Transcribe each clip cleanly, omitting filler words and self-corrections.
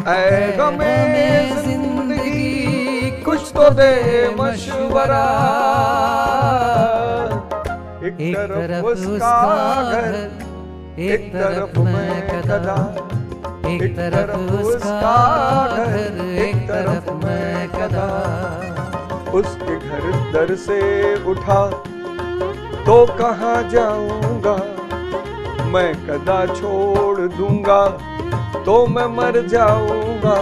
ऐ गमे जिंदगी कुछ तो दे मशवरा। एक तरफ उसका घर, एक तरफ मैं कदा। एक तरफ उसका घर, एक तरफ मैं कदा। उसके घर दर से उठा तो कहाँ जाऊंगा, मैं कदा छोड़ दूंगा तो मैं मर जाऊंगा।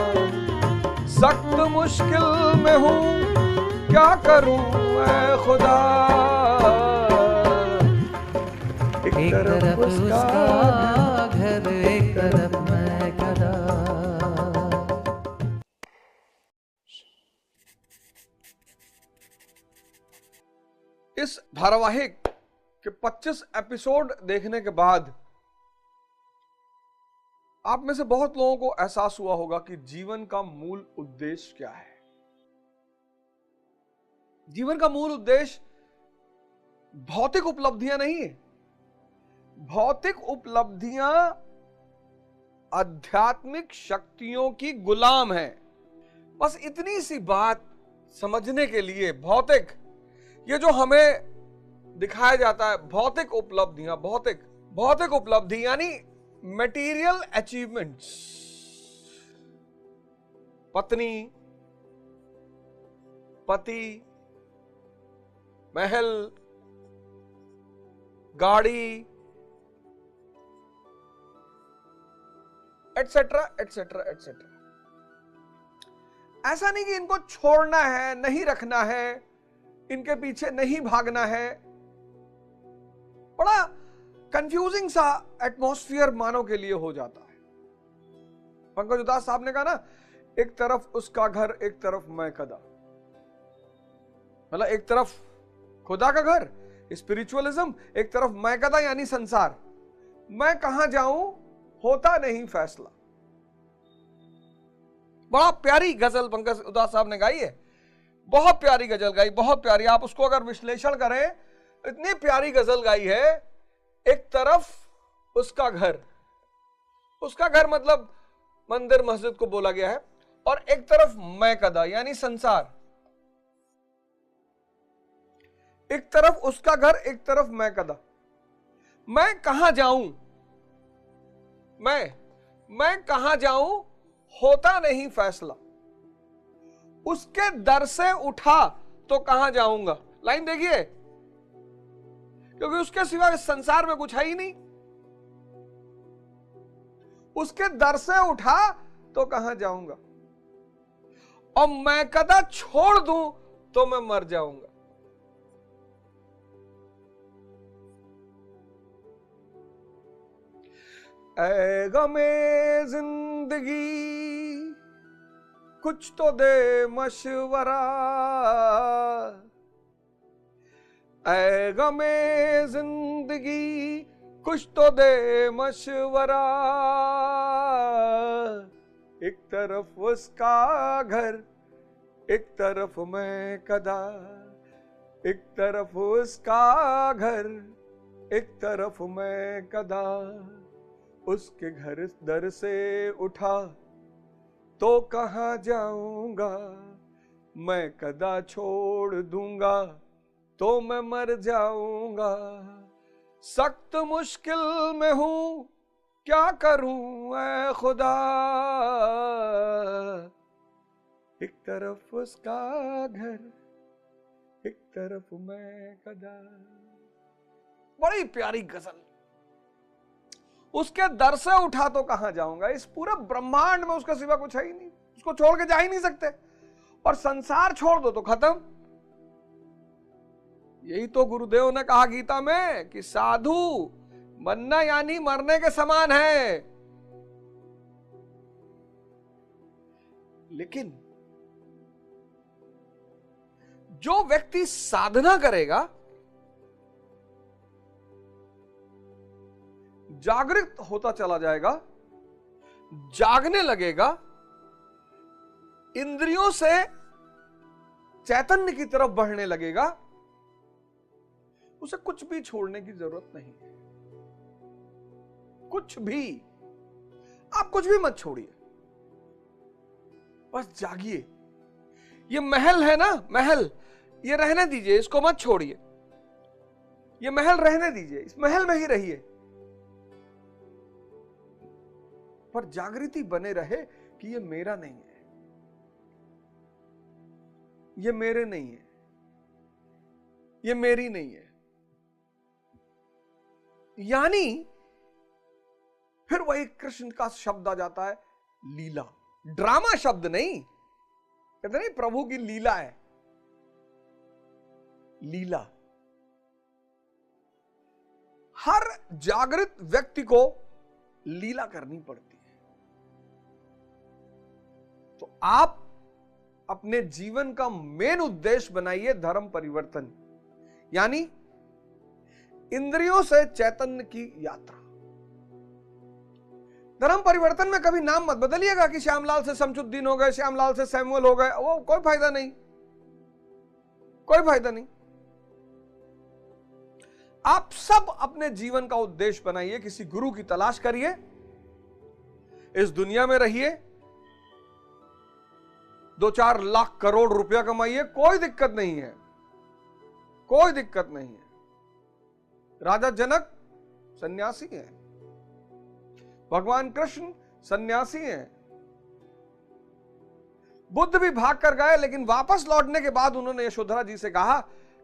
सख्त मुश्किल में हूँ, क्या करूं ऐ खुदा। एक तरफ उसका घर, एक तरफ मैं कदा। इस धारावाहिक के 25 एपिसोड देखने के बाद आप में से बहुत लोगों को एहसास हुआ होगा कि जीवन का मूल उद्देश्य क्या है। जीवन का मूल उद्देश्य भौतिक उपलब्धियां नहीं है। भौतिक उपलब्धियां आध्यात्मिक शक्तियों की गुलाम है। बस इतनी सी बात समझने के लिए भौतिक, ये जो हमें दिखाया जाता है भौतिक उपलब्धियां, भौतिक उपलब्धि यानी मटेरियल अचीवमेंट्स, पत्नी, पति, महल, गाड़ी, एटसेट्रा एटसेट्रा एटसेट्रा। ऐसा नहीं कि इनको छोड़ना है, नहीं रखना है, इनके पीछे नहीं भागना है। बड़ा कंफ्यूजिंग सा एटमॉस्फेयर मानव के लिए हो जाता है। पंकज उदास साहब ने कहा ना, एक तरफ उसका घर, एक तरफ मैं कदा। मतलब एक तरफ खुदा का घर स्पिरिचुअलिज्म, एक तरफ मैं कदा यानी संसार। मैं कहां जाऊं होता नहीं फैसला। बड़ा प्यारी गजल पंकज उदास साहब ने गाई है, बहुत प्यारी गजल गाई, बहुत प्यारी। आप उसको अगर विश्लेषण करें, इतनी प्यारी गजल गाई है। एक तरफ उसका घर, उसका घर मतलब मंदिर मस्जिद को बोला गया है, और एक तरफ मैं कदा यानी संसार। एक तरफ उसका घर, एक तरफ मैं कदा। मैं कहां जाऊं, मैं कहां जाऊं होता नहीं फैसला। उसके दर से उठा तो कहां जाऊंगा। लाइन देखिए, क्योंकि उसके सिवा इस संसार में कुछ है ही नहीं। उसके दर से उठा तो कहां जाऊंगा, और मैं कदा छोड़ दूं तो मैं मर जाऊंगा। ऐ गमे जिंदगी कुछ तो दे मशवरा। ऐ गमे जिंदगी कुछ तो दे मशवरा। एक तरफ उसका घर, एक तरफ मैं कदा। एक तरफ उसका घर, एक तरफ मैं कदा। उसके घर दर से उठा तो कहां जाऊंगा, मैं कदा छोड़ दूंगा तो मैं मर जाऊंगा। सख्त मुश्किल में हूं, क्या करूं ऐ खुदा। एक तरफ उसका घर, एक तरफ मैं कदा। बड़ी प्यारी गजल। उसके दर से उठा तो कहां जाऊंगा। इस पूरे ब्रह्मांड में उसके सिवा कुछ है ही नहीं, उसको छोड़ के जा ही नहीं सकते। और संसार छोड़ दो तो खत्म। यही तो गुरुदेव ने कहा गीता में कि साधु बनना यानी मरने के समान है। लेकिन जो व्यक्ति साधना करेगा, जागृत होता चला जाएगा, जागने लगेगा, इंद्रियों से चैतन्य की तरफ बढ़ने लगेगा, उसे कुछ भी छोड़ने की जरूरत नहीं है। कुछ भी, आप कुछ भी मत छोड़िए। बस जागिए। ये महल है ना, महल, ये रहने दीजिए, इसको मत छोड़िए। ये महल रहने दीजिए, इस महल में ही रहिए, पर जागृति बने रहे कि ये मेरा नहीं है, ये मेरे नहीं है, ये मेरी नहीं है। यानी फिर वही कृष्ण का शब्द आ जाता है, लीला। ड्रामा शब्द नहीं, कहते नहीं प्रभु की लीला है, लीला। हर जागृत व्यक्ति को लीला करनी पड़ती है। तो आप अपने जीवन का मेन उद्देश्य बनाइए धर्म परिवर्तन, यानी इंद्रियों से चैतन्य की यात्रा। धर्म परिवर्तन में कभी नाम मत बदलिएगा कि श्यामलाल से शमसुद्दीन हो गए, श्यामलाल से सैमुअल हो गए, वो कोई फायदा नहीं, कोई फायदा नहीं। आप सब अपने जीवन का उद्देश्य बनाइए, किसी गुरु की तलाश करिए, इस दुनिया में रहिए, 2-4 लाख करोड़ रुपया कमाइए, कोई दिक्कत नहीं है, कोई दिक्कत नहीं है। राजा जनक सन्यासी है, भगवान कृष्ण सन्यासी हैं, बुद्ध भी भाग कर गए, लेकिन वापस लौटने के बाद उन्होंने यशोधरा जी से कहा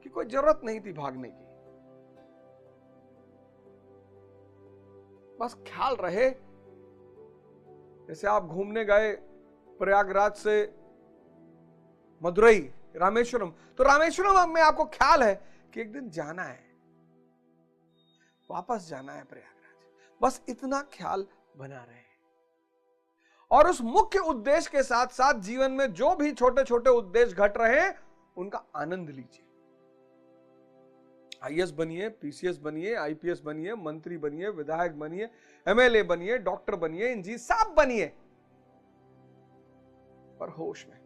कि कोई जरूरत नहीं थी भागने की, बस ख्याल रहे। जैसे आप घूमने गए प्रयागराज से मदुरई, रामेश्वरम, तो रामेश्वरम में आपको ख्याल है कि एक दिन जाना है, वापस जाना है प्रयागराज, बस इतना ख्याल बना रहे हैं। और उस मुख्य उद्देश्य के साथ साथ जीवन में जो भी छोटे छोटे उद्देश्य घट रहे हैं उनका आनंद लीजिए। आईएएस बनिए, पीसीएस बनिए, आईपीएस बनिए, मंत्री बनिए, विधायक बनिए, एमएलए बनिए, डॉक्टर बनिए, इंजीनियर सब बनिए, पर होश में,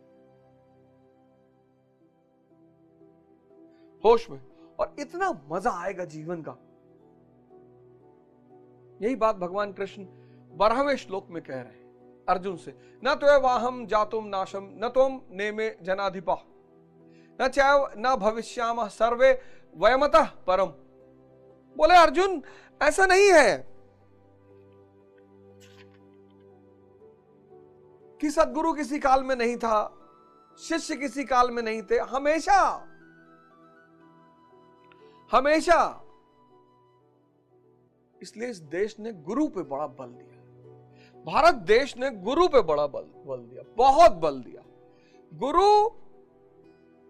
होश में। और इतना मजा आएगा जीवन का। यही बात भगवान कृष्ण 12वें श्लोक में कह रहे हैं अर्जुन से, न तो वाहम जातुम नाशम न तुम नेमे जनाधिपा न चैव न भविष्यामः सर्वे वयमतः परम। बोले अर्जुन ऐसा नहीं है कि सद्गुरु किसी काल में नहीं था, शिष्य किसी काल में नहीं थे, हमेशा हमेशा। इसलिए इस देश ने गुरु पे बड़ा बल दिया, भारत देश ने गुरु पे बड़ा बल दिया, बहुत बल दिया। गुरु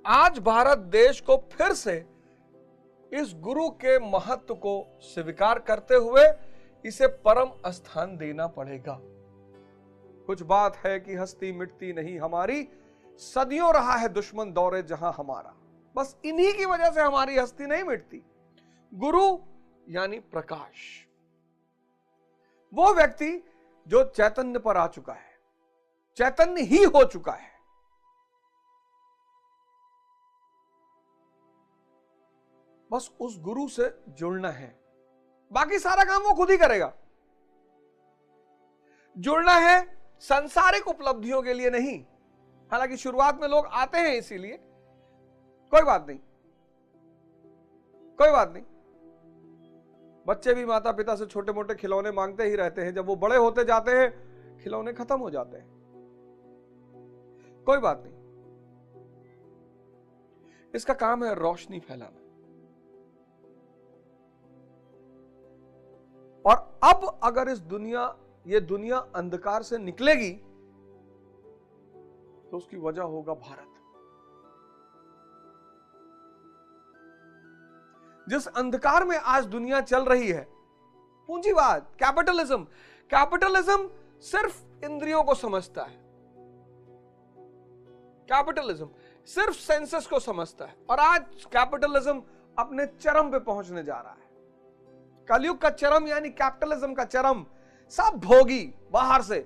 आज भारत देश को फिर से इस गुरु के महत्व को स्वीकार करते हुए इसे परम स्थान देना पड़ेगा। कुछ बात है कि हस्ती मिटती नहीं हमारी, सदियों रहा है दुश्मन दौरे जहां हमारा। बस इन्हीं की वजह से हमारी हस्ती नहीं मिटती। गुरु यानी प्रकाश, वो व्यक्ति जो चैतन्य पर आ चुका है, चैतन्य ही हो चुका है। बस उस गुरु से जुड़ना है, बाकी सारा काम वो खुद ही करेगा। जुड़ना है सांसारिक उपलब्धियों के लिए नहीं, हालांकि शुरुआत में लोग आते हैं इसीलिए, कोई बात नहीं, कोई बात नहीं। बच्चे भी माता पिता से छोटे मोटे खिलौने मांगते ही रहते हैं, जब वो bड़े होते जाते हैं खिलौने खत्म हो जाते हैं, कोई बात नहीं। इसका काम है रोशनी फैलाना। और अब अगर ये दुनिया अंधकार से निकलेगी तो उसकी वजह होगा भारत। जिस अंधकार में आज दुनिया चल रही है, पूंजीवाद, कैपिटलिज्म, कैपिटलिज्म सिर्फ इंद्रियों को समझता है, कैपिटलिज्म सिर्फ सेंसस को समझता है। और आज कैपिटलिज्म अपने चरम पे पहुंचने जा रहा है। कलयुग का चरम यानी कैपिटलिज्म का चरम। सब भोगी, बाहर से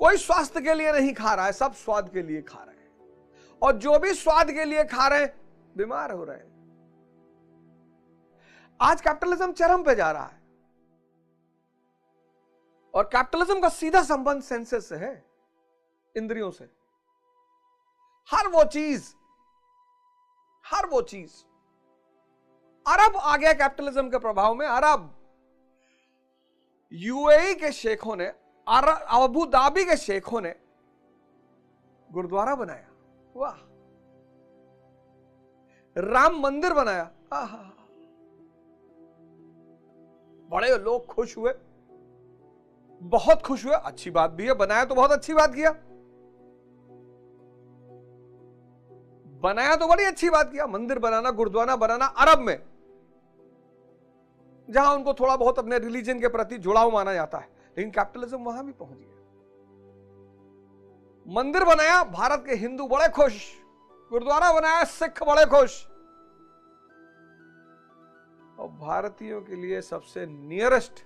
कोई स्वास्थ्य के लिए नहीं खा रहा है, सब स्वाद के लिए खा रहे हैं। और जो भी स्वाद के लिए खा रहे हैं बीमार हो रहे हैं। आज कैपिटलिज्म चरम पे जा रहा है और कैपिटलिज्म का सीधा संबंध सेंसस से है। इंद्रियों से। हर वो चीज अरब आ गया कैपिटलिज्म के प्रभाव में। अरब, यूएई के शेखों ने, अबू धाबी के शेखों ने गुरुद्वारा बनाया, वाह। राम मंदिर बनाया, आहा, बड़े लोग खुश हुए, बहुत खुश हुए। अच्छी बात भी है, बनाया तो बहुत अच्छी बात किया, बनाया तो बड़ी अच्छी बात किया। मंदिर बनाना, गुरुद्वारा बनाना अरब में, जहां उनको थोड़ा बहुत अपने रिलीजन के प्रति जुड़ाव माना जाता है, लेकिन कैपिटलिज्म वहां भी पहुंच गया। मंदिर बनाया, भारत के हिंदू बड़े खुश। गुरुद्वारा बनाया, सिख बड़े खुश। और भारतीयों के लिए सबसे नियरेस्ट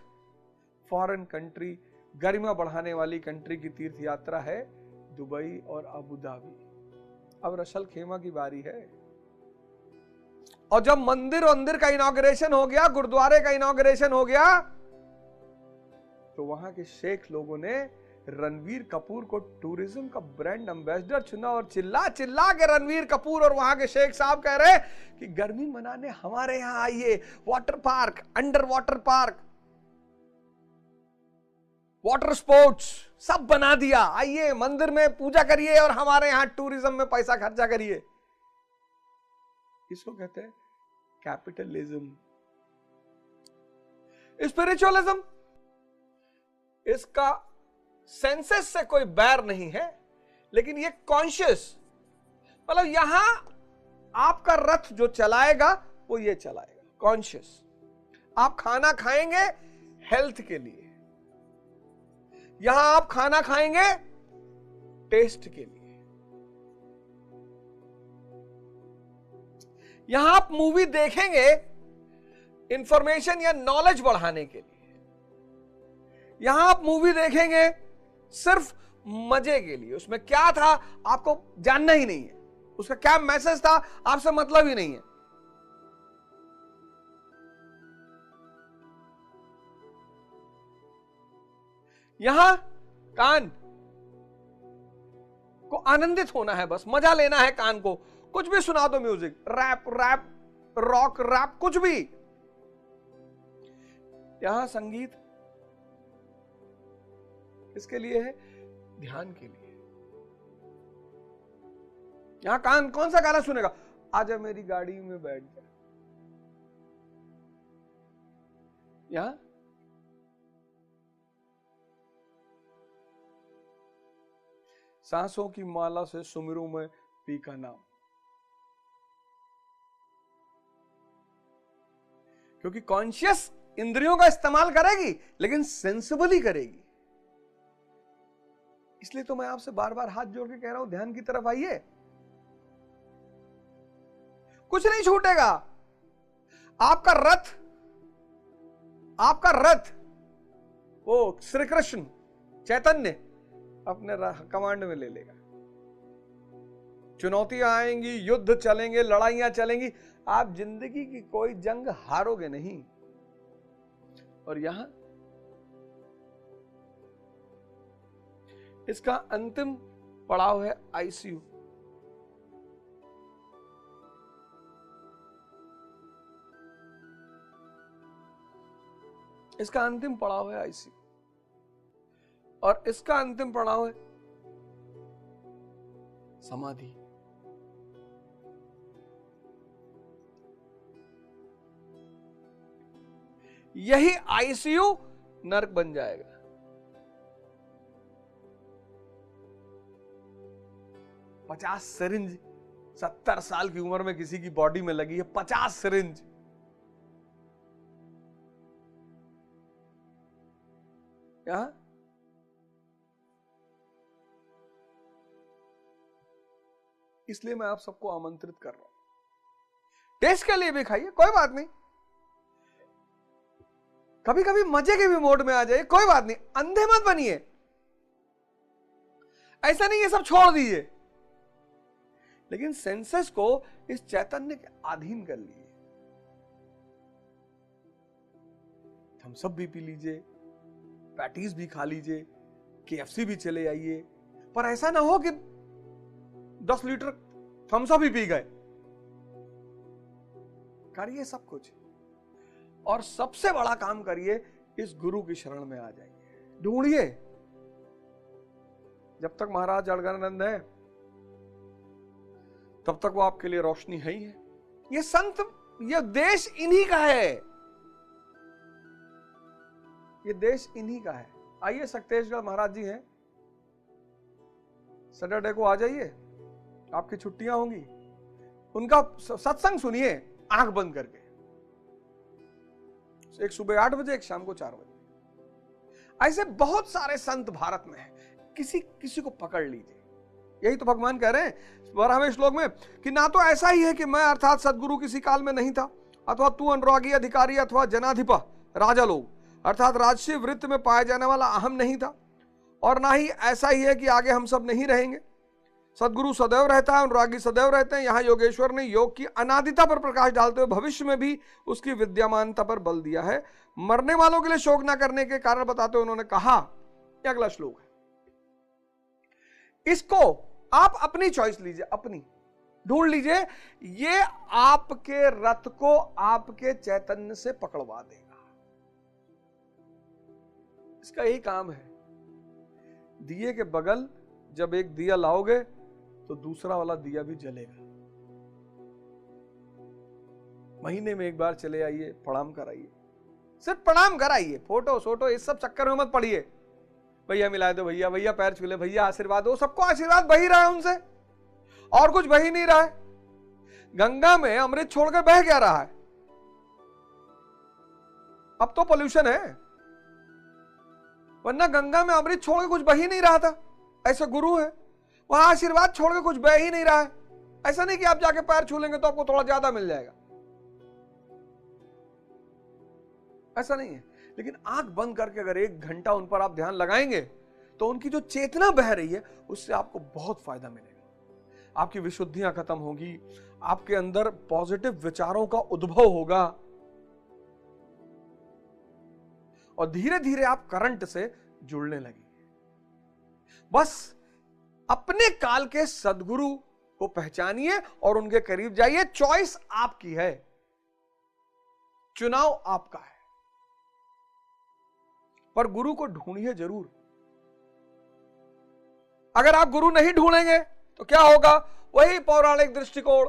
फॉरेन कंट्री, गरिमा बढ़ाने वाली कंट्री की तीर्थ यात्रा है दुबई और अबू धाबी। अब रशल खेमा की बारी है। और जब मंदिर का इनॉग्रेशन हो गया, गुरुद्वारे का इनॉग्रेशन हो गया, तो वहां के शेख लोगों ने रणवीर कपूर को टूरिज्म का ब्रांड एम्बेसडर चुना। और चिल्ला चिल्ला के रणवीर कपूर और वहां के शेख साहब कह रहे कि गर्मी मनाने हमारे यहां आइए, water park, under water park, water sports सब बना दिया, आइए मंदिर में पूजा करिए और हमारे यहां टूरिज्म में पैसा खर्चा करिए। इसको कहते हैं कैपिटलिज्म। स्पिरिचुअलिज्म, इसका सेंसेस से कोई बैर नहीं है, लेकिन ये कॉन्शियस, मतलब यहां आपका रथ जो चलाएगा वो ये चलाएगा कॉन्शियस। आप खाना खाएंगे हेल्थ के लिए, यहां आप खाना खाएंगे टेस्ट के लिए, यहां आप मूवी देखेंगे इंफॉर्मेशन या नॉलेज बढ़ाने के लिए, यहां आप मूवी देखेंगे सिर्फ मजे के लिए। उसमें क्या था आपको जानना ही नहीं है, उसका क्या मैसेज था आपसे मतलब ही नहीं है। यहां कान को आनंदित होना है, बस मजा लेना है कान को। कुछ भी सुना दो, म्यूजिक, रैप रॉक रैप, कुछ भी। यहां संगीत किसके लिए है? ध्यान के लिए। यहां कान कौन सा गाना सुनेगा? आजा मेरी गाड़ी में बैठ जा। यहां सांसों की माला से सुमिरू में पी का नाम, क्योंकि कॉन्शियस इंद्रियों का इस्तेमाल करेगी लेकिन सेंसिबली करेगी। इसलिए तो मैं आपसे बार बार हाथ जोड़ के कह रहा हूं, ध्यान की तरफ आइए, कुछ नहीं छूटेगा। आपका रथ वो श्री कृष्ण चैतन्य अपने कमांड में ले लेगा। चुनौतियां आएंगी, युद्ध चलेंगे, लड़ाइयां चलेंगी, आप जिंदगी की कोई जंग हारोगे नहीं। और यहां इसका अंतिम पड़ाव है आईसीयू। इसका अंतिम पड़ाव है आईसीयू, और इसका अंतिम पड़ाव है समाधि। यही आईसीयू नर्क बन जाएगा। पचास सिरिंज 70 साल की उम्र में किसी की बॉडी में लगी है, 50 सिरिंज। यहां इसलिए मैं आप सबको आमंत्रित कर रहा हूं, टेस्ट के लिए भी खाइए, कोई बात नहीं। कभी कभी मजे के भी मोड में आ जाइए, कोई बात नहीं। अंधे मत बनिए, ऐसा नहीं ये सब छोड़ दीजिए, लेकिन सेंसेस को इस चैतन्य के अधीन कर लीजिए। हम सब भी पी लीजिए, पैटीज भी खा लीजिए, केएफसी भी चले आइए, पर ऐसा ना हो कि 10 लीटर थम्स अप ही पी गए। करिए सब कुछ, और सबसे बड़ा काम करिए, इस गुरु की शरण में आ जाइए, ढूंढिए। जब तक महाराज जड़गानंद है तब तक वो आपके लिए रोशनी है ही है। ये संत, ये देश इन्हीं का है, ये देश इन्हीं का है। आइए, सक्तेशगढ़ महाराज जी हैं, सैटरडे को आ जाइए, आपकी छुट्टियां होंगी, उनका सत्संग सुनिए आंख बंद करके। एक सुबह 8 बजे, एक शाम को 4 बजे। ऐसे बहुत सारे संत भारत में हैं, किसी को पकड़ लीजिए। यही तो भगवान कह रहे हैं 12वें श्लोक में कि ना तो ऐसा ही है कि मैं अर्थात सदगुरु किसी काल में नहीं था, अथवा तू अनुरागी अधिकारी अथवा जनाधिप राजा लोग अर्थात राजसी वृत्त में पाया जाने वाला अहम नहीं था, और ना ही ऐसा ही है कि आगे हम सब नहीं रहेंगे। सदगुरु सदैव रहता है, अनुरागी सदैव रहते हैं। यहाँ योगेश्वर ने योग की अनादिता पर प्रकाश डालते हुए भविष्य में भी उसकी विद्यमानता पर बल दिया है। मरने वालों के लिए शोक न करने के कारण बताते हुए उन्होंने कहा, यह अगला श्लोक है, इसको आप अपनी चॉइस लीजिए, अपनी ढूंढ लीजिए, ये आपके रथ को आपके चैतन्य से पकड़वा देगा। इसका यही काम है। दिए के बगल जब एक दिया लाओगे तो दूसरा वाला दिया भी जलेगा। महीने में एक बार चले आइए, प्रणाम कराइए, सिर्फ प्रणाम कराइए, फोटो सोटो इस सब चक्कर में मत पड़िए। भैया मिला दो, भैया भैया पैर छू ले, भैया आशीर्वाद दो, सबको आशीर्वाद बही रहा है उनसे, और कुछ बही नहीं रहा है। गंगा में अमृत छोड़कर बह क्या रहा है? अब तो पोल्यूशन है, वरना गंगा में अमृत छोड़ के कुछ बह ही नहीं रहा था। ऐसे गुरु है, वहां आशीर्वाद छोड़ के कुछ बह ही नहीं रहा है। ऐसा नहीं कि आप जाके पैर छू लेंगे तो आपको थोड़ा ज्यादा मिल जाएगा, ऐसा नहीं है। लेकिन आंख बंद करके अगर 1 घंटा उन पर आप ध्यान लगाएंगे तो उनकी जो चेतना बह रही है उससे आपको बहुत फायदा मिलेगा। आपकी विशुद्धियां खत्म होगी, आपके अंदर पॉजिटिव विचारों का उद्भव होगा, और धीरे धीरे आप करंट से जुड़ने लगेंगे। बस अपने काल के सदगुरु को पहचानिए और उनके करीब जाइए। चॉइस आपकी है, चुनाव आपका है, पर गुरु को ढूंढिए जरूर। अगर आप गुरु नहीं ढूंढेंगे तो क्या होगा? वही पौराणिक दृष्टिकोण,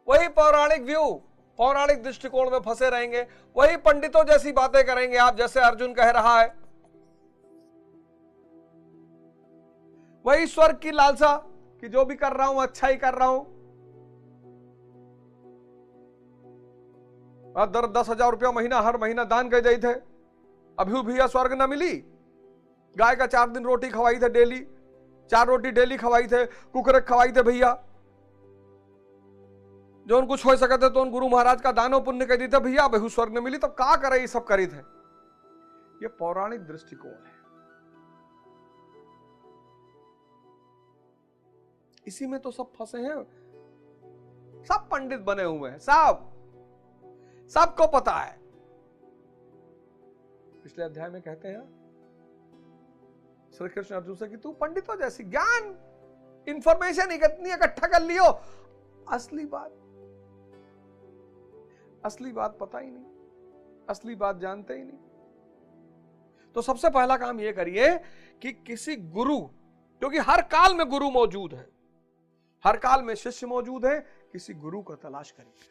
वही पौराणिक व्यू, पौराणिक दृष्टिकोण में फंसे रहेंगे, वही पंडितों जैसी बातें करेंगे आप, जैसे अर्जुन कह रहा है, वही स्वर्ग की लालसा कि जो भी कर रहा हूं अच्छा ही कर रहा हूं। 10,000 रुपया महीना हर महीना दान कर जाई थे, अभी भैया स्वर्ग ना मिली। गाय का 4 दिन रोटी खवाई थे डेली, 4 रोटी डेली खवाई थे, कुकरक खवाई थे भैया। जो उन कुछ हो सके थे तो उन गुरु महाराज का दानो पुण्य कर दी थे भैया, बहु स्वर्ग न मिली, तो क्या करे, ये सब करी थे। ये पौराणिक दृष्टिकोण है, इसी में तो सब फंसे हैं, सब पंडित बने हुए हैं, सबको पता है। पिछले अध्याय में कहते हैं श्री कृष्ण अर्जुन से कि तू पंडितों जैसी ज्ञान इंफॉर्मेशन इतनी इकट्ठा कर लियो, असली बात पता ही नहीं, असली बात जानते ही नहीं। तो सबसे पहला काम यह करिए कि किसी गुरु, क्योंकि हर काल में गुरु मौजूद है, हर काल में शिष्य मौजूद है, किसी गुरु का तलाश करिए।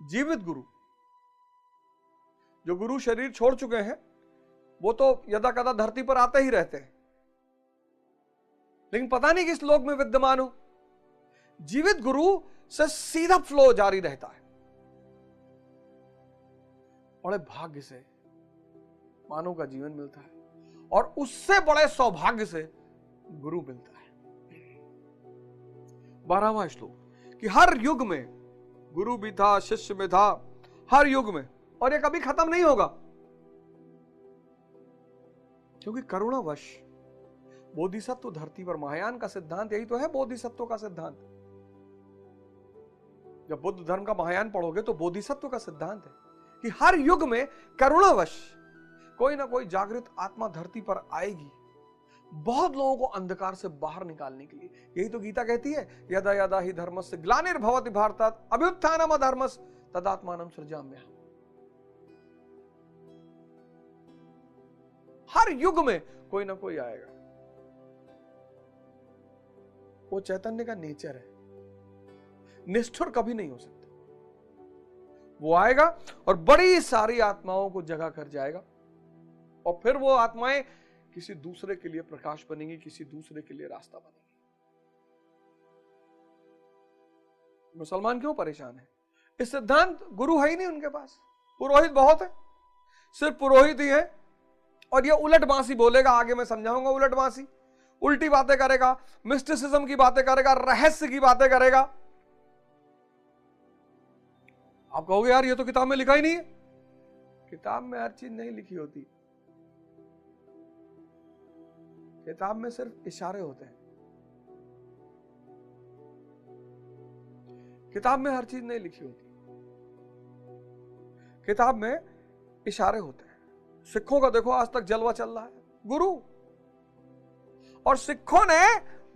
जीवित गुरु, जो गुरु शरीर छोड़ चुके हैं वो तो यदा कदा धरती पर आते ही रहते हैं, लेकिन पता नहीं किस लोक में विद्यमान हो। जीवित गुरु से सीधा फ्लो जारी रहता है। बड़े भाग्य से मानव का जीवन मिलता है, और उससे बड़े सौभाग्य से गुरु मिलता है। 12वां श्लोक कि हर युग में गुरु भी था, शिष्य भी था, हर युग में, और ये कभी खत्म नहीं होगा, क्योंकि करुणावश बोधिसत्व धरती पर, महायान का सिद्धांत यही तो है, बोधिसत्व का सिद्धांत। जब बुद्ध धर्म का महायान पढ़ोगे तो बोधिसत्व का सिद्धांत है कि हर युग में करुणावश कोई ना कोई जागृत आत्मा धरती पर आएगी बहुत लोगों को अंधकार से बाहर निकालने के लिए। यही तो गीता कहती है, यदा यदा ही धर्मस्य ग्लानिर्भवति भारतात् अभ्युत्थानम् अधर्मस्य तदात्मानं सृजाम्यहम्। हर युग में कोई ना कोई आएगा, वो चैतन्य का नेचर है, निष्ठुर कभी नहीं हो सकता। वो आएगा और बड़ी सारी आत्माओं को जगा कर जाएगा और फिर वो आत्माएं किसी दूसरे के लिए प्रकाश बनेंगी, किसी दूसरे के लिए रास्ता बनेंगी। मुसलमान क्यों परेशान है? इस सिद्धांत गुरु है ही नहीं उनके पास, पुरोहित बहुत है, सिर्फ पुरोहित ही है और ये उलट बांसी बोलेगा। आगे मैं समझाऊंगा, उलट बांसी, उल्टी बातें करेगा, मिस्टिसिज्म की बातें करेगा, रहस्य की बातें करेगा। आप कहोगे यार ये तो किताब में लिखा ही नहीं है। किताब में हर चीज नहीं लिखी होती, किताब में सिर्फ इशारे होते हैं। किताब में हर चीज नहीं लिखी होती, किताब में इशारे होते हैं। सिखों का देखो आज तक जलवा चल रहा है, गुरु, और सिखों ने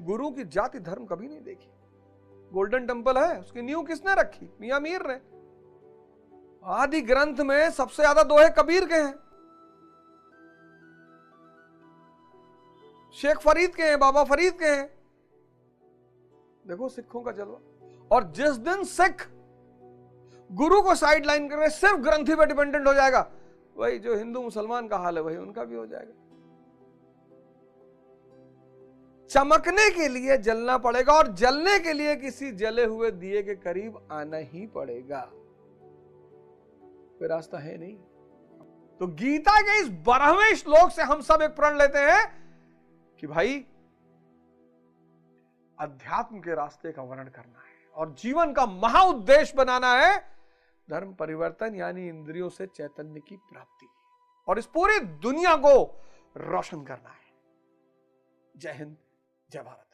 गुरु की जाति धर्म कभी नहीं देखी। गोल्डन टेंपल है, उसकी नींव किसने रखी? मियां मीर ने। आदि ग्रंथ में सबसे ज्यादा दोहे कबीर के हैं, शेख फरीद के हैं, बाबा फरीद के हैं। देखो सिखों का जलवा। और जिस दिन सिख गुरु को साइड लाइन करके सिर्फ ग्रंथि पे डिपेंडेंट हो जाएगा, वही जो हिंदू मुसलमान का हाल है वही उनका भी हो जाएगा। चमकने के लिए जलना पड़ेगा और जलने के लिए किसी जले हुए दिए के करीब आना ही पड़ेगा, कोई रास्ता है नहीं। तो गीता के इस 12वें श्लोक से हम सब एक प्रण लेते हैं कि भाई अध्यात्म के रास्ते का वर्णन करना है और जीवन का महाउद्देश्य बनाना है धर्म परिवर्तन, यानी इंद्रियों से चैतन्य की प्राप्ति, और इस पूरी दुनिया को रोशन करना है। जय हिंद, जय भारत।